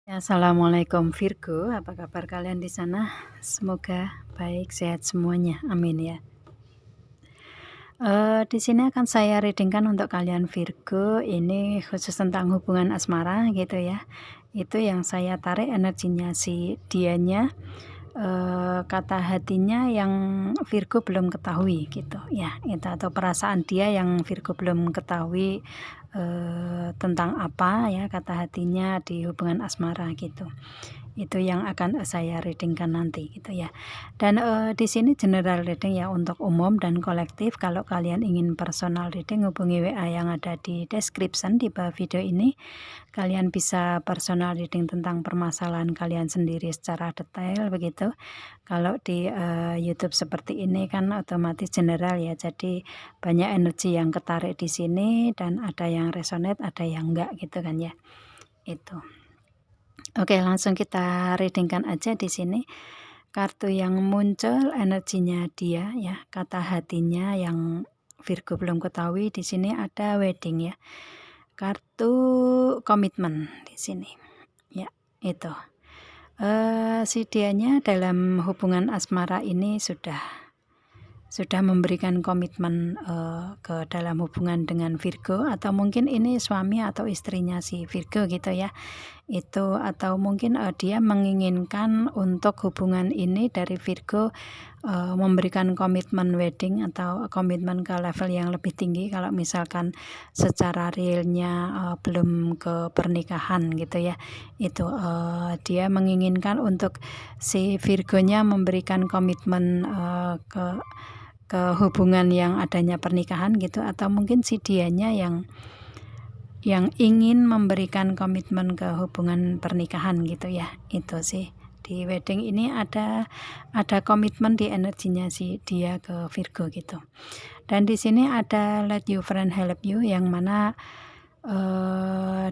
Ya, assalamualaikum Virgo, apa kabar kalian di sana? Semoga baik, sehat semuanya, amin ya. Di sini akan saya reading-kan untuk kalian Virgo, ini khusus tentang hubungan asmara gitu ya. Itu yang saya tarik energinya si dianya, kata hatinya yang Virgo belum ketahui gitu ya, itu atau perasaan dia yang Virgo belum ketahui, tentang apa ya kata hatinya di hubungan asmara gitu. Itu yang akan saya reading-kan nanti gitu ya. Dan, di sini general reading ya untuk umum dan kolektif. Kalau kalian ingin personal reading hubungi WA yang ada di description di bawah video ini. Kalian bisa personal reading tentang permasalahan kalian sendiri secara detail begitu. Kalau di, YouTube seperti ini kan otomatis general ya, jadi banyak energi yang ketarik di sini dan ada yang resonate, ada yang enggak gitu kan ya, itu. Oke, langsung kita reading-kan aja di sini. Kartu yang muncul energinya dia ya, kata hatinya yang Virgo belum ketahui di sini ada wedding ya. Kartu komitmen di sini. Ya, itu. Si dianya dalam hubungan asmara ini sudah memberikan komitmen, ke dalam hubungan dengan Virgo atau mungkin ini suami atau istrinya si Virgo gitu ya. Itu atau mungkin, dia menginginkan untuk hubungan ini dari Virgo, memberikan komitmen wedding atau komitmen ke level yang lebih tinggi kalau misalkan secara realnya, belum ke pernikahan gitu ya. Itu, dia menginginkan untuk si Virgonya memberikan komitmen, ke hubungan yang adanya pernikahan gitu atau mungkin si dianya yang ingin memberikan komitmen ke hubungan pernikahan gitu ya, itu sih. Di wedding ini ada komitmen di energinya si dia ke Virgo gitu. Dan di sini ada let your friend help you yang mana,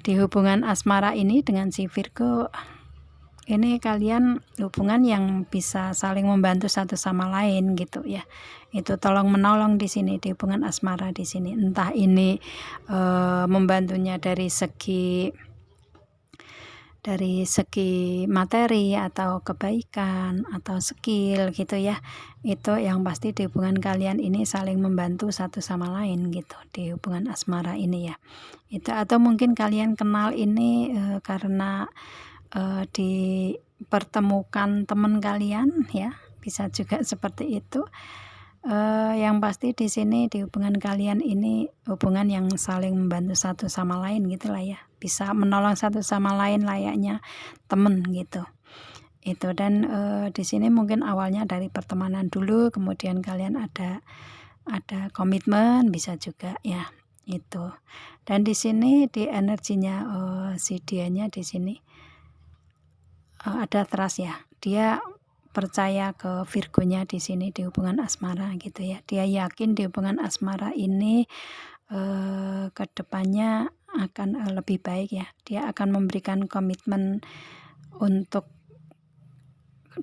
di hubungan asmara ini dengan si Virgo ini kalian hubungan yang bisa saling membantu satu sama lain gitu ya. Itu tolong menolong di sini di hubungan asmara di sini. Entah ini membantunya dari segi materi atau kebaikan atau skill gitu ya. Itu yang pasti di hubungan kalian ini saling membantu satu sama lain gitu di hubungan asmara ini ya. Itu atau mungkin kalian kenal ini, karena dipertemukan teman kalian ya, bisa juga seperti itu. Yang pasti di sini di hubungan kalian ini hubungan yang saling membantu satu sama lain gitulah ya, bisa menolong satu sama lain layaknya teman gitu. Itu dan, di sini mungkin awalnya dari pertemanan dulu kemudian kalian ada komitmen bisa juga ya, itu. Dan di sini di energinya, si dianya di sini ada trust ya, dia percaya ke Virgonya di sini di hubungan asmara gitu ya. Dia yakin di hubungan asmara ini, ke depannya akan, lebih baik ya. Dia akan memberikan komitmen untuk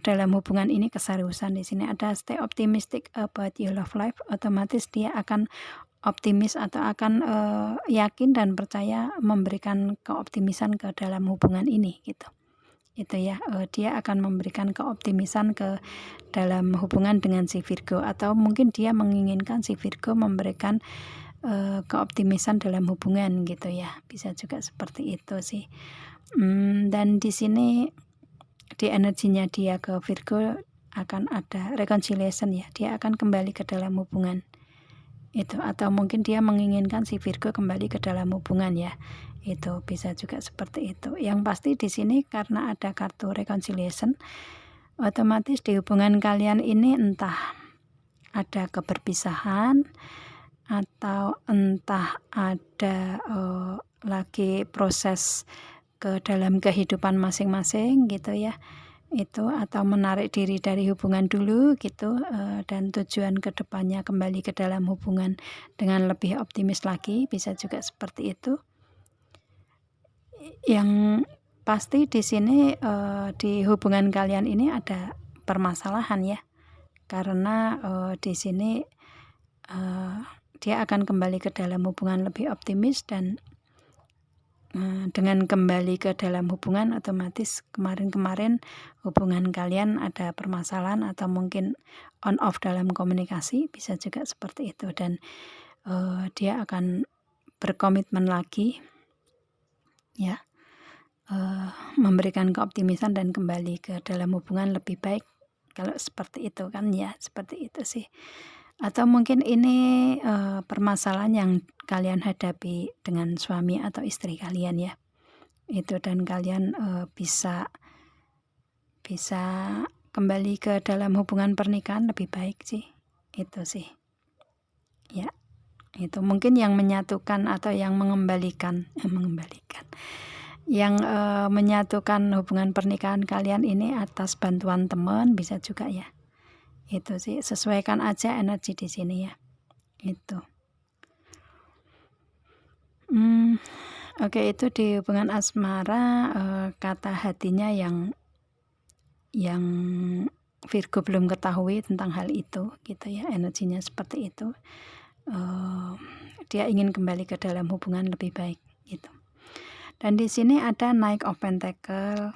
dalam hubungan ini keseriusan. Di sini ada stay optimistic about your love life, otomatis dia akan optimis atau akan, yakin dan percaya memberikan keoptimisan ke dalam hubungan ini gitu. Itu ya, dia akan memberikan keoptimisan ke dalam hubungan dengan si Virgo atau mungkin dia menginginkan si Virgo memberikan, keoptimisan dalam hubungan gitu ya, bisa juga seperti itu sih. Dan di sini di energinya dia ke Virgo akan ada reconciliation ya, dia akan kembali ke dalam hubungan. Itu atau mungkin dia menginginkan si Virgo kembali ke dalam hubungan ya. Itu bisa juga seperti itu. Yang pasti di sini karena ada kartu reconciliation, otomatis di hubungan kalian ini entah ada keberpisahan atau entah ada, lagi proses ke dalam kehidupan masing-masing gitu ya. Itu atau menarik diri dari hubungan dulu gitu, dan tujuan ke depannya kembali ke dalam hubungan dengan lebih optimis lagi, bisa juga seperti itu. Yang pasti di sini, di hubungan kalian ini ada permasalahan ya, karena, di sini, dia akan kembali ke dalam hubungan lebih optimis dan dengan kembali ke dalam hubungan otomatis kemarin-kemarin hubungan kalian ada permasalahan atau mungkin on off dalam komunikasi, bisa juga seperti itu. Dan dia akan berkomitmen lagi ya, memberikan keoptimisan dan kembali ke dalam hubungan lebih baik kalau seperti itu kan ya, seperti itu sih. Atau mungkin ini permasalahan yang kalian hadapi dengan suami atau istri kalian ya, itu, dan kalian bisa kembali ke dalam hubungan pernikahan lebih baik sih, itu sih ya. Itu mungkin yang menyatukan atau yang yang menyatukan hubungan pernikahan kalian ini atas bantuan teman, bisa juga ya. Itu sih, sesuaikan aja energi di sini ya. Itu. Oke, itu di hubungan asmara, kata hatinya yang Virgo belum ketahui tentang hal itu gitu ya, energinya seperti itu. Dia ingin kembali ke dalam hubungan lebih baik gitu. Dan di sini ada Knight of Pentacle.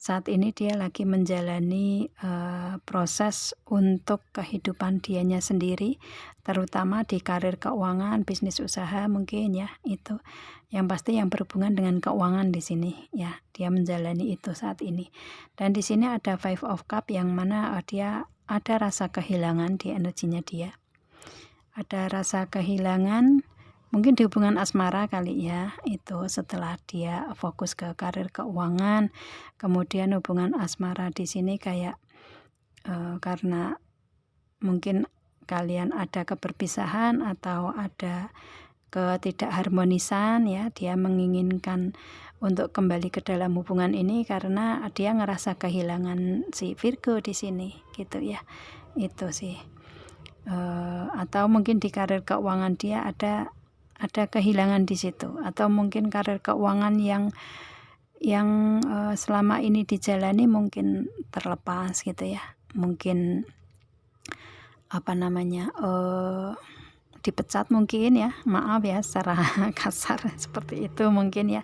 Saat ini dia lagi menjalani proses untuk kehidupan dianya sendiri, terutama di karir keuangan, bisnis usaha mungkin ya, itu. Yang pasti yang berhubungan dengan keuangan di sini ya, dia menjalani itu saat ini. Dan di sini ada Five of Cup yang mana dia ada rasa kehilangan di energinya dia. Ada rasa kehilangan mungkin di hubungan asmara kali ya, itu setelah dia fokus ke karir keuangan, kemudian hubungan asmara di sini kayak karena mungkin kalian ada keberpisahan atau ada ketidakharmonisan ya, dia menginginkan untuk kembali ke dalam hubungan ini karena dia ngerasa kehilangan si Virgo di sini gitu ya, itu sih. Atau mungkin di karir keuangan dia ada kehilangan di situ, atau mungkin karir keuangan yang selama ini dijalani mungkin terlepas gitu ya, mungkin dipecat mungkin ya, maaf ya secara kasar seperti itu mungkin ya,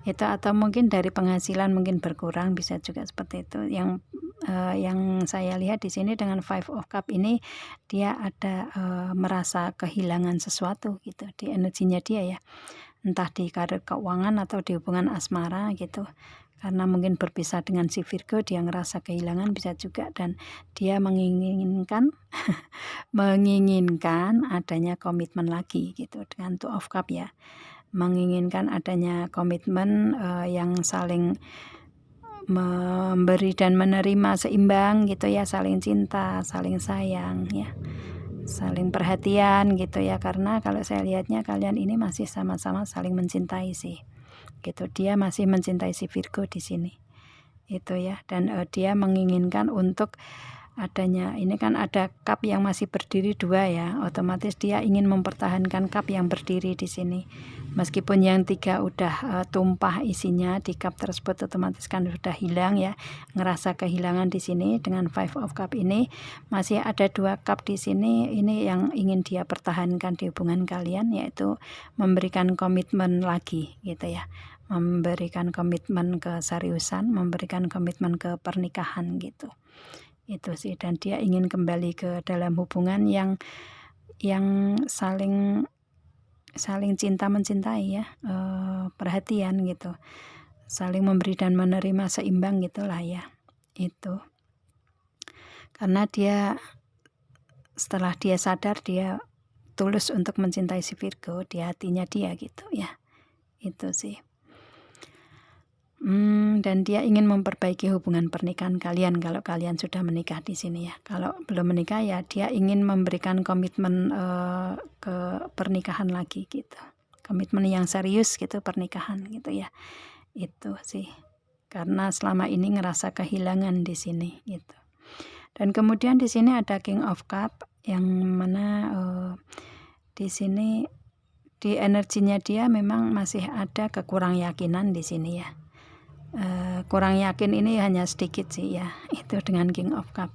itu. Atau mungkin dari penghasilan mungkin berkurang, bisa juga seperti itu. Yang saya lihat di sini dengan Five of Cup ini, dia ada merasa kehilangan sesuatu gitu di energinya dia ya, entah di karir keuangan atau di hubungan asmara gitu. Karena mungkin berpisah dengan si Virgo, dia ngerasa kehilangan, bisa juga. Dan dia menginginkan adanya komitmen lagi gitu dengan Two of Cup ya, menginginkan adanya komitmen yang saling memberi dan menerima seimbang gitu ya, saling cinta, saling sayang ya, saling perhatian gitu ya. Karena kalau saya lihatnya kalian ini masih sama-sama saling mencintai sih gitu. Dia masih mencintai si Virgo di sini itu ya. Dan dia menginginkan untuk adanya, ini kan ada cup yang masih berdiri 2 ya, otomatis dia ingin mempertahankan cup yang berdiri di sini. Meskipun yang 3 udah tumpah isinya di cup tersebut, otomatis kan sudah hilang ya, ngerasa kehilangan di sini. Dengan Five of Cup ini masih ada 2 cup di sini, ini yang ingin dia pertahankan di hubungan kalian, yaitu memberikan komitmen lagi gitu ya, memberikan komitmen keseriusan, memberikan komitmen ke pernikahan gitu. Itu sih. Dan dia ingin kembali ke dalam hubungan yang saling cinta mencintai ya, perhatian gitu, saling memberi dan menerima seimbang gitulah ya, itu. Karena dia setelah dia sadar, dia tulus untuk mencintai si Virgo di hatinya dia gitu ya, itu sih. Dan dia ingin memperbaiki hubungan pernikahan kalian kalau kalian sudah menikah di sini ya. Kalau belum menikah ya, dia ingin memberikan komitmen ke pernikahan lagi gitu, komitmen yang serius gitu, pernikahan gitu ya, itu sih. Karena selama ini ngerasa kehilangan di sini gitu. Dan kemudian di sini ada King of Cup yang mana di sini di energinya dia memang masih ada kekurang yakinan di sini ya. Kurang yakin ini hanya sedikit sih ya, itu dengan King of Cup.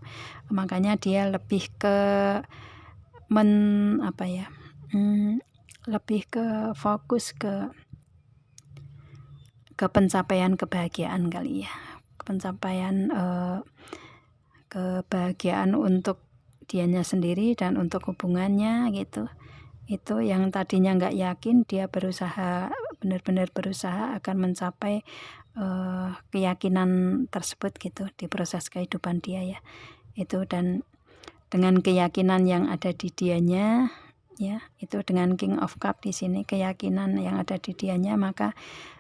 Makanya dia lebih ke lebih ke fokus ke ke pencapaian kebahagiaan kali ya, pencapaian kebahagiaan untuk dianya sendiri dan untuk hubungannya gitu. Itu yang tadinya nggak yakin, dia berusaha, benar-benar berusaha akan mencapai keyakinan tersebut gitu di proses kehidupan dia ya. Itu, dan dengan keyakinan yang ada di dianya ya, itu dengan King of Cup di sini, keyakinan yang ada di dianya, maka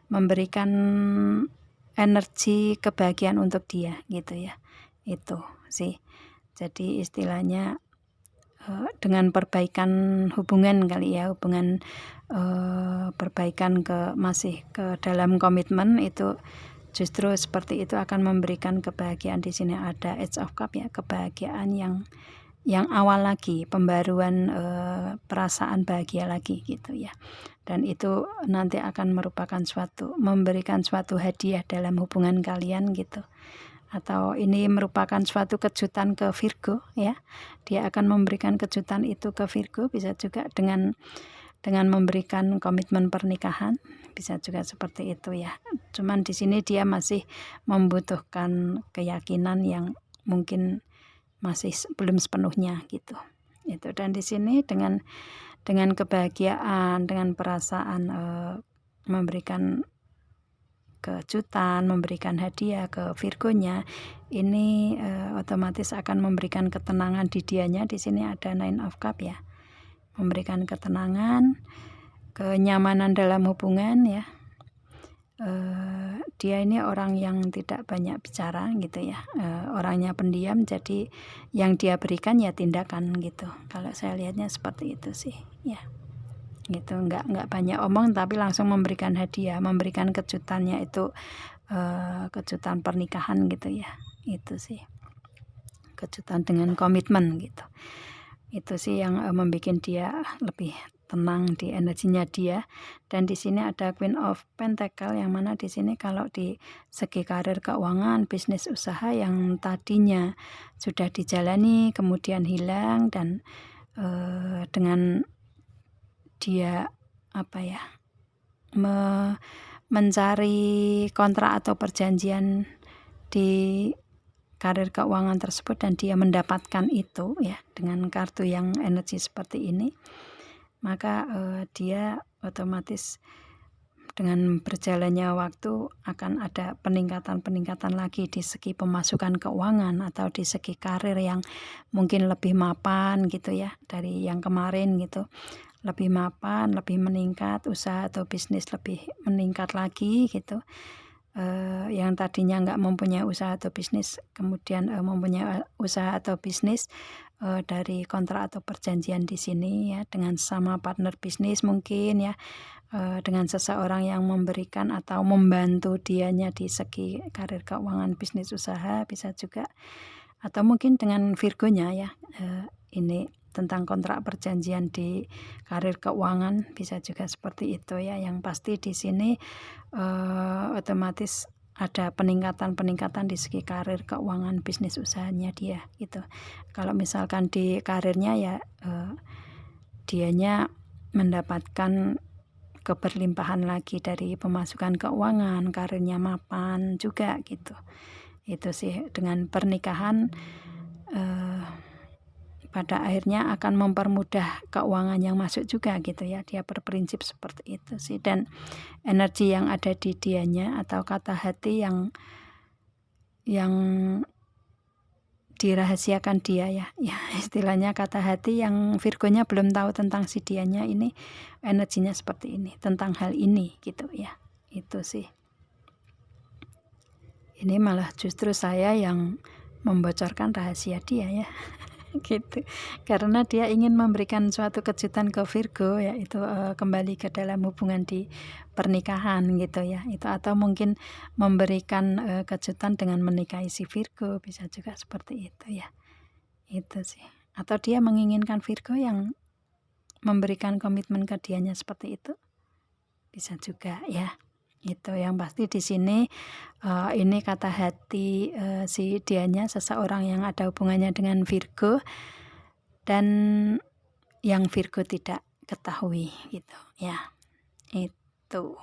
memberikan energi kebahagiaan untuk dia gitu ya. Itu sih. Jadi istilahnya dengan perbaikan hubungan kali ya, hubungan perbaikan masih ke dalam komitmen, itu justru seperti itu akan memberikan kebahagiaan. Di sini ada Edge of Cup ya, kebahagiaan yang awal lagi, pembaruan perasaan bahagia lagi gitu ya. Dan itu nanti akan merupakan memberikan suatu hadiah dalam hubungan kalian gitu. Atau ini merupakan suatu kejutan ke Virgo ya. Dia akan memberikan kejutan itu ke Virgo, bisa juga dengan memberikan komitmen pernikahan, bisa juga seperti itu ya. Cuman di sini dia masih membutuhkan keyakinan yang mungkin masih belum sepenuhnya gitu. Itu, dan di sini dengan kebahagiaan, dengan perasaan memberikan kejutan, memberikan hadiah ke Virgonya, ini otomatis akan memberikan ketenangan di dianya. Di sini ada Nine of Cup ya, memberikan ketenangan, kenyamanan dalam hubungan ya. Dia ini orang yang tidak banyak bicara gitu ya, orangnya pendiam, jadi yang dia berikan ya tindakan gitu. Kalau saya lihatnya seperti itu sih ya, gitu. Nggak banyak omong tapi langsung memberikan hadiah, memberikan kejutannya itu kejutan pernikahan gitu ya. Itu sih, kejutan dengan komitmen gitu. Itu sih yang membuat dia lebih tenang di energinya dia. Dan di sini ada Queen of Pentacle, yang mana di sini kalau di segi karir, keuangan, bisnis, usaha yang tadinya sudah dijalani kemudian hilang, dan dengan dia mencari kontrak atau perjanjian di karir keuangan tersebut, dan dia mendapatkan itu ya dengan kartu yang energi seperti ini, maka dia otomatis dengan berjalannya waktu akan ada peningkatan lagi di segi pemasukan keuangan atau di segi karir yang mungkin lebih mapan gitu ya dari yang kemarin gitu, lebih mapan, lebih meningkat, usaha atau bisnis lebih meningkat lagi gitu. Yang tadinya nggak mempunyai usaha atau bisnis kemudian mempunyai usaha atau bisnis dari kontrak atau perjanjian di sini ya, dengan sama partner bisnis mungkin ya, dengan seseorang yang memberikan atau membantu dianya di segi karir, keuangan, bisnis, usaha, bisa juga. Atau mungkin dengan Virgonya ya, ini tentang kontrak perjanjian di karir keuangan, bisa juga seperti itu ya. Yang pasti di sini otomatis ada peningkatan di segi karir, keuangan, bisnis, usahanya dia gitu. Kalau misalkan di karirnya ya dianya mendapatkan keberlimpahan lagi dari pemasukan keuangan, karirnya mapan juga gitu. Itu sih, dengan pernikahan pada akhirnya akan mempermudah keuangan yang masuk juga gitu ya. Dia berprinsip seperti itu sih. Dan energi yang ada di dianya atau kata hati yang dirahasiakan dia ya, istilahnya kata hati yang Virgonya belum tahu tentang si dianya ini, energinya seperti ini tentang hal ini gitu ya. Itu sih, ini malah justru saya yang membocorkan rahasia dia ya gitu, karena dia ingin memberikan suatu kejutan ke Virgo, yaitu kembali ke dalam hubungan di pernikahan gitu ya. Itu, atau mungkin memberikan kejutan dengan menikahi si Virgo, bisa juga seperti itu ya. Itu sih, atau dia menginginkan Virgo yang memberikan komitmen ke dianya seperti itu, bisa juga ya. Itu yang pasti di sini ini kata hati si dianya, seseorang yang ada hubungannya dengan Virgo dan yang Virgo tidak ketahui gitu ya. Itu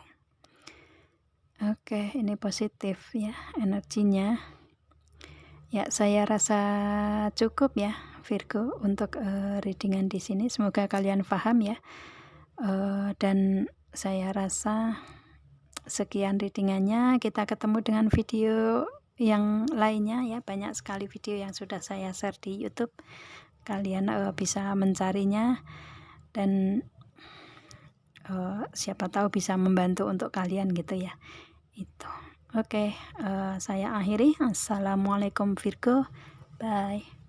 Oke, ini positif ya energinya. Ya, saya rasa cukup ya Virgo untuk, reading di sini. Semoga kalian paham ya, dan saya rasa sekian reading-annya, kita ketemu dengan video yang lainnya ya, banyak sekali video yang sudah saya share di YouTube. Kalian, bisa mencarinya dan, siapa tahu bisa membantu untuk kalian gitu ya, itu. Oke, saya akhiri. Assalamualaikum Virgo, bye.